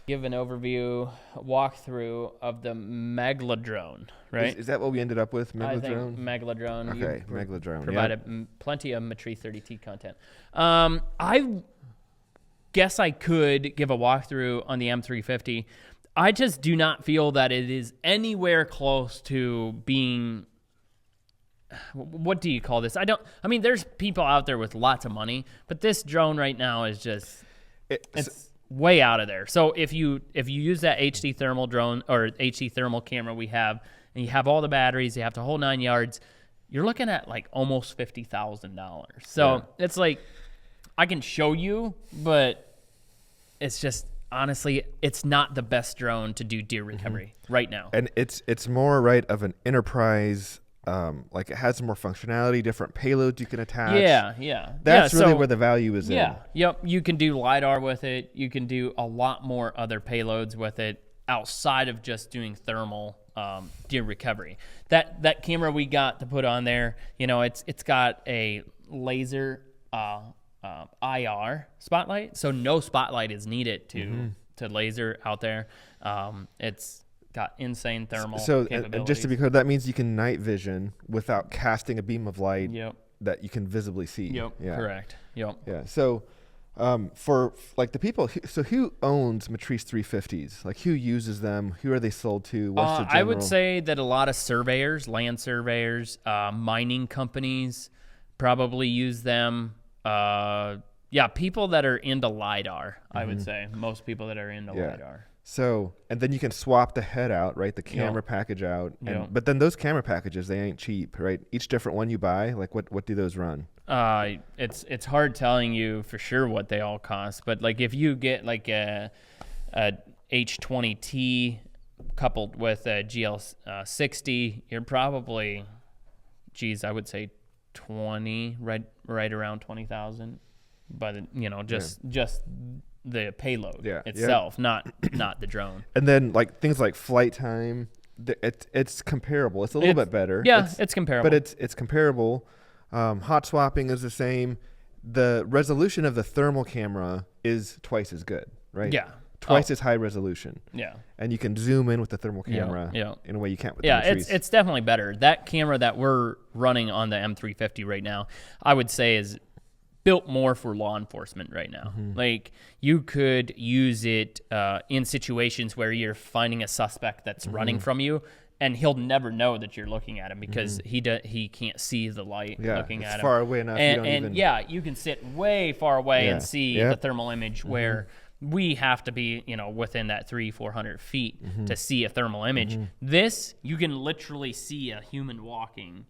Give an overview, walkthrough of the Megalodrone, right? Is that what we ended up with, I think Megalodrone? Megalodrone. Okay, Megalodrone. Provided plenty of Matrice 30T content. I guess I could give a walkthrough on the M350. I just do not feel that it is anywhere close to being. What do you call this? I mean, there's people out there with lots of money, but this drone right now is just. It's way out of there. So if you use that HD thermal drone or HD thermal camera we have, and you have all the batteries, you have the whole 9 yards, you're looking at like almost $50,000. So it's like, I can show you, but it's just, honestly, it's not the best drone to do deer recovery right now. And it's more of an enterprise. Like it has more functionality, different payloads you can attach. Yeah. That's really where the value is in. Yep. You can do LiDAR with it. You can do a lot more other payloads with it outside of just doing thermal deer recovery. That camera we got to put on there, it's got a laser IR spotlight, so no spotlight is needed to laser out there. It's got insane thermal capabilities. And just to be clear, that means you can night vision without casting a beam of light that you can visibly see. Yep, correct. Yep. Yeah, so for like the people, so who owns Matrice 350s? Like who uses them? Who are they sold to? What's the general? I would say that a lot of surveyors, land surveyors, mining companies probably use them. People that are into LiDAR, I would say. Most people that are into LiDAR. So, and then you can swap the head out, right? The camera package out. But then those camera packages, they ain't cheap, right? Each different one you buy, like what do those run? It's hard telling you for sure what they all cost, but like if you get like a H20T coupled with a GL60, you're probably, I would say 20, right around 20,000. But just the payload itself, not the drone. And then like things like flight time, it's comparable. It's a little bit better. Yeah, it's comparable. But it's comparable. Hot swapping is the same. The resolution of the thermal camera is twice as good, right? Yeah. Twice as high resolution. Yeah. And you can zoom in with the thermal camera in a way you can't with the Matrice. It's definitely better. That camera that we're running on the M350 right now, I would say is built more for law enforcement right now. Like you could use it in situations where you're finding a suspect that's running from you, and he'll never know that you're looking at him because he can't see the light looking at him. Far away enough. You can sit way far away and see the thermal image where we have to be, within that 300-400 feet to see a thermal image. This, you can literally see a human walking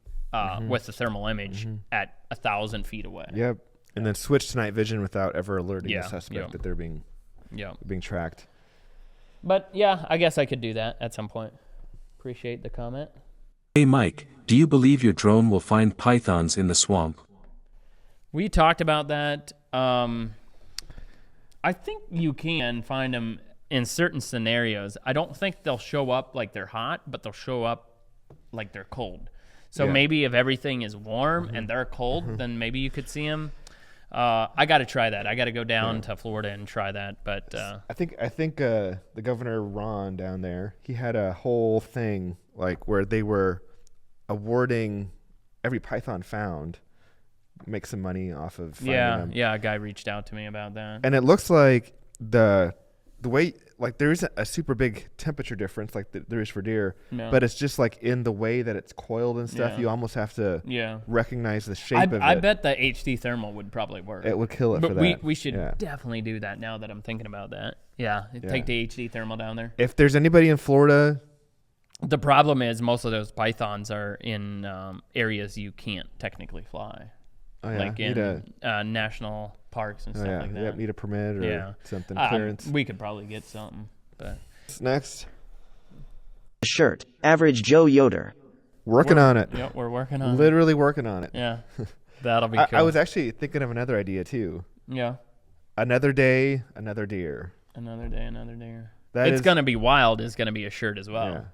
with the thermal image at 1,000 feet away. Yep. and then switch to night vision without ever alerting Yeah, the suspect yeah. that they're being tracked. But yeah, I guess I could do that at some point. Appreciate the comment. Hey Mike, do you believe your drone will find pythons in the swamp? We talked about that. I think you can find them in certain scenarios. I don't think they'll show up like they're hot, but they'll show up like they're cold. So maybe if everything is warm and they're cold, then maybe you could see them. I got to try that. I got to go down to Florida and try that. But I think the Governor Ron down there, he had a whole thing like where they were awarding every python found, make some money off of finding them. Yeah, a guy reached out to me about that. And it looks like the way, like there isn't a super big temperature difference like there is for deer, but it's just like in the way that it's coiled and stuff. You almost have to recognize the shape of it. I bet the HD thermal would probably work. It would kill it but for that. We should definitely do that now that I'm thinking about that. Take the HD thermal down there. If there's anybody in Florida, the problem is most of those pythons are in areas you can't technically fly. Like in national parks and stuff like that. Need a permit or something, clearance. We could probably get something. But next. Shirt. Average Joe Yoder. Working on it. Yep, we're working on Literally working on it. Yeah. That'll be cool. I was actually thinking of another idea too. Yeah. Another day, another deer. Another day, another deer. It's going to be wild. It's going to be a shirt as well.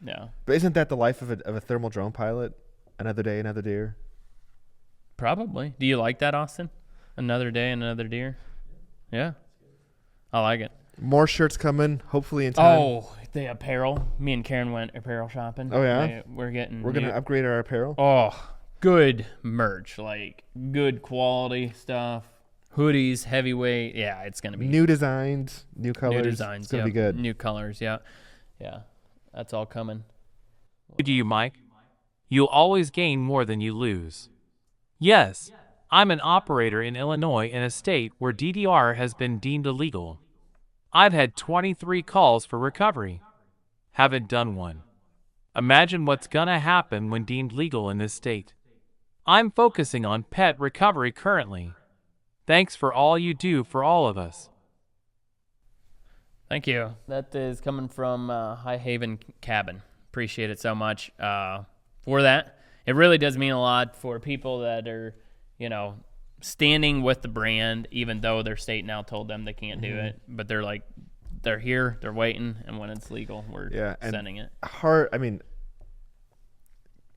Yeah. But isn't that the life of a thermal drone pilot? Another day, another deer. Probably. Do you like that, Austin? Another day, another deer. Yeah. I like it. More shirts coming, hopefully in time. Oh, the apparel. Me and Karen went apparel shopping. Oh yeah. We're gonna upgrade our apparel. Oh, good merch, like good quality stuff. Hoodies, heavyweight. Yeah, it's gonna be new designs, new colors. New designs. It's gonna be good. New colors. Yeah. That's all coming. Do you, Mike? You'll always gain more than you lose. Yes, I'm an operator in Illinois in a state where DDR has been deemed illegal. I've had 23 calls for recovery. Haven't done one. Imagine what's gonna happen when deemed legal in this state. I'm focusing on pet recovery currently. Thanks for all you do for all of us. Thank you. That is coming from High Haven Cabin. Appreciate it so much for that. It really does mean a lot for people that are, standing with the brand, even though their state now told them they can't do it. But they're here, they're waiting, and when it's legal, we're sending it.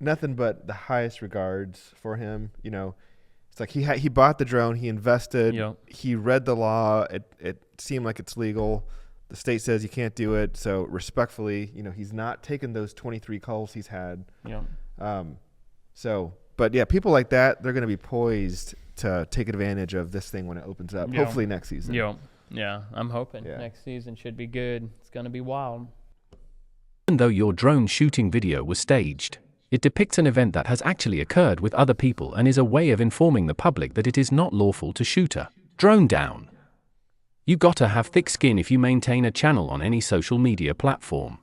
Nothing but the highest regards for him. It's like he bought the drone, he invested, he read the law, it seemed like it's legal. The state says you can't do it, so respectfully, he's not taken those 23 calls he's had. But yeah, people like that, they're going to be poised to take advantage of this thing when it opens up. Hopefully next season. Yeah, I'm hoping next season should be good. It's going to be wild. Even though your drone shooting video was staged, it depicts an event that has actually occurred with other people and is a way of informing the public that it is not lawful to shoot a drone down. You gotta have thick skin if you maintain a channel on any social media platform.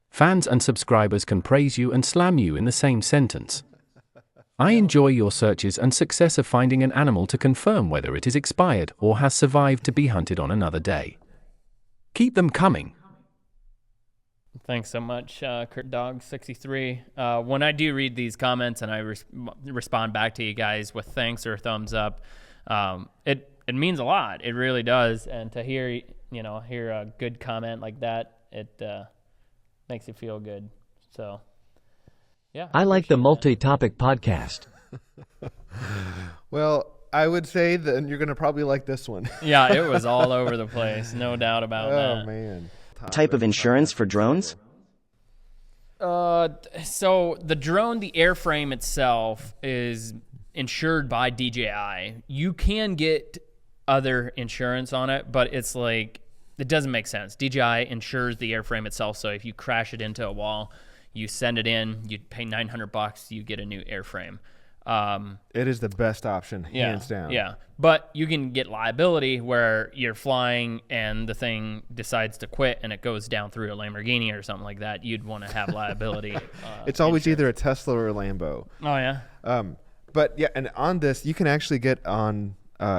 Fans and subscribers can praise you and slam you in the same sentence. I enjoy your searches and success of finding an animal to confirm whether it is expired or has survived to be hunted on another day. Keep them coming. Thanks so much, Kurt Dog 63. When I do read these comments and I respond back to you guys with thanks or thumbs up, it means a lot. It really does. And to hear a good comment like that, it makes you feel good. So, yeah. I like the multi-topic podcast. Well, I would say that you're going to probably like this one. Yeah, it was all over the place. No doubt about that. Oh, man. Type of insurance for drones? So the drone, the airframe itself is insured by DJI. You can get other insurance on it, but it's like, it doesn't make sense. DJI insures the airframe itself, so if you crash it into a wall, you send it in, you pay $900, you get a new airframe. It is the best option, hands down. Yeah, but you can get liability where you're flying and the thing decides to quit and it goes down through a Lamborghini or something like that. You'd want to have liability. It's always either a Tesla or a Lambo. Oh, yeah? But yeah, and on this, you can actually get on.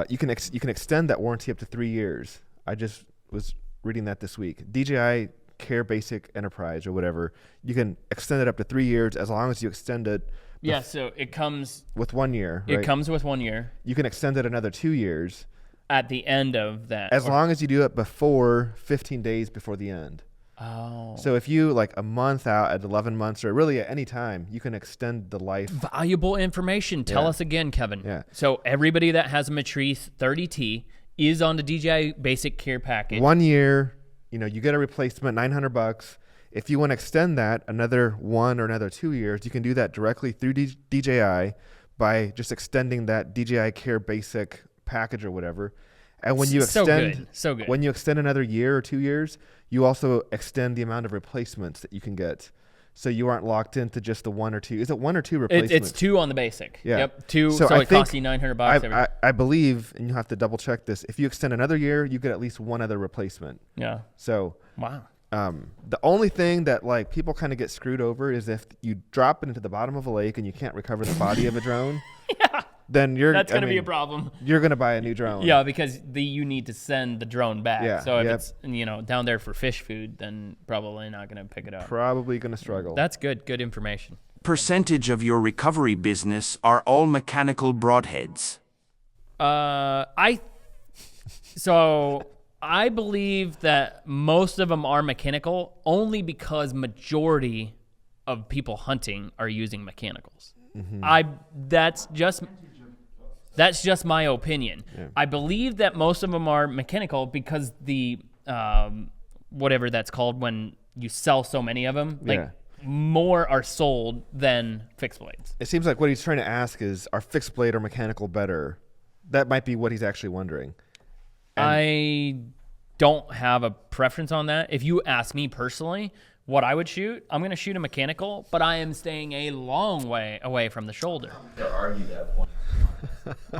You can extend that warranty up to 3 years. I just was reading that this week. DJI Care Basic Enterprise or whatever. You can extend it up to 3 years as long as you extend it. Yeah, so it comes with 1 year. It right? comes with 1 year. You can extend it another 2 years. At the end of that. As long as you do it before 15 days before the end. Oh. So if you like a month out at 11 months or really at any time, you can extend the life. Valuable information. Tell us again, Kevin. Yeah. So everybody that has a Matrice 30T is on the DJI Basic Care package. 1 year, you get a replacement, $900. If you want to extend that another 1 or another 2 years, you can do that directly through DJI by just extending that DJI Care Basic package or whatever. And when you extend, so good. When you extend another year or 2 years, you also extend the amount of replacements that you can get. So you aren't locked into just the 1 or 2. Is it 1 or 2 replacements? It's 2 on the basic. Yeah. Yep. 2. So it costs you $900. I believe, and you'll have to double check this. If you extend another year, you get at least 1 other replacement. Yeah. So wow. The only thing that like people kind of get screwed over is if you drop it into the bottom of a lake and you can't recover the body of a drone. Yeah. Then that's going to be a problem. You're going to buy a new drone. Yeah, because you need to send the drone back. Yeah, so if it's down there for fish food, then probably not going to pick it up. Probably going to struggle. That's good. Good information. Percentage of your recovery business are all mechanical broadheads? I believe that most of them are mechanical only because majority of people hunting are using mechanicals. Mm-hmm. That's just my opinion. Yeah. I believe that most of them are mechanical because the whatever that's called when you sell so many of them, more are sold than fixed blades. It seems like what he's trying to ask is, are fixed blade or mechanical better? That might be what he's actually wondering. I don't have a preference on that. If you ask me personally what I would shoot, I'm going to shoot a mechanical, but I am staying a long way away from the shoulder. To argue that point.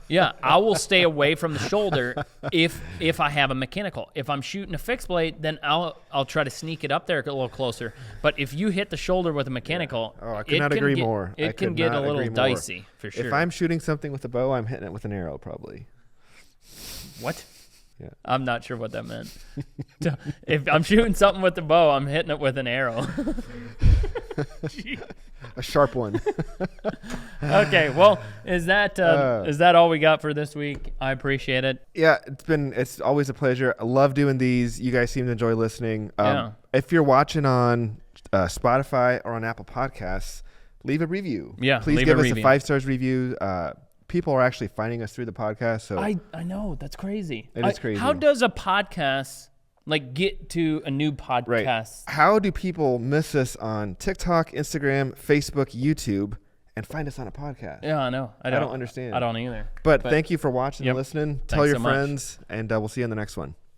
Yeah, I will stay away from the shoulder if I have a mechanical. If I'm shooting a fixed blade, then I'll try to sneak it up there a little closer. But if you hit the shoulder with a mechanical, I could not agree more. It can get a little dicey for sure. If I'm shooting something with a bow, I'm hitting it with an arrow probably. What? Yeah. I'm not sure what that meant. If I'm shooting something with the bow, I'm hitting it with an arrow. A sharp one. Okay, well, is that all we got for this week? I appreciate it. Yeah, it's always a pleasure. I love doing these. You guys seem to enjoy listening. Yeah. If you're watching on Spotify or on Apple Podcasts, leave a review. Yeah, please give us a 5-star review. People are actually finding us through the podcast. So I know, that's crazy. It is crazy. How does a podcast get to a new podcast? Right. How do people miss us on TikTok, Instagram, Facebook, YouTube, and find us on a podcast? Yeah, I know. I don't understand. I don't either. But thank you for watching and listening. Tell your so much. friends, and we'll see you on the next one.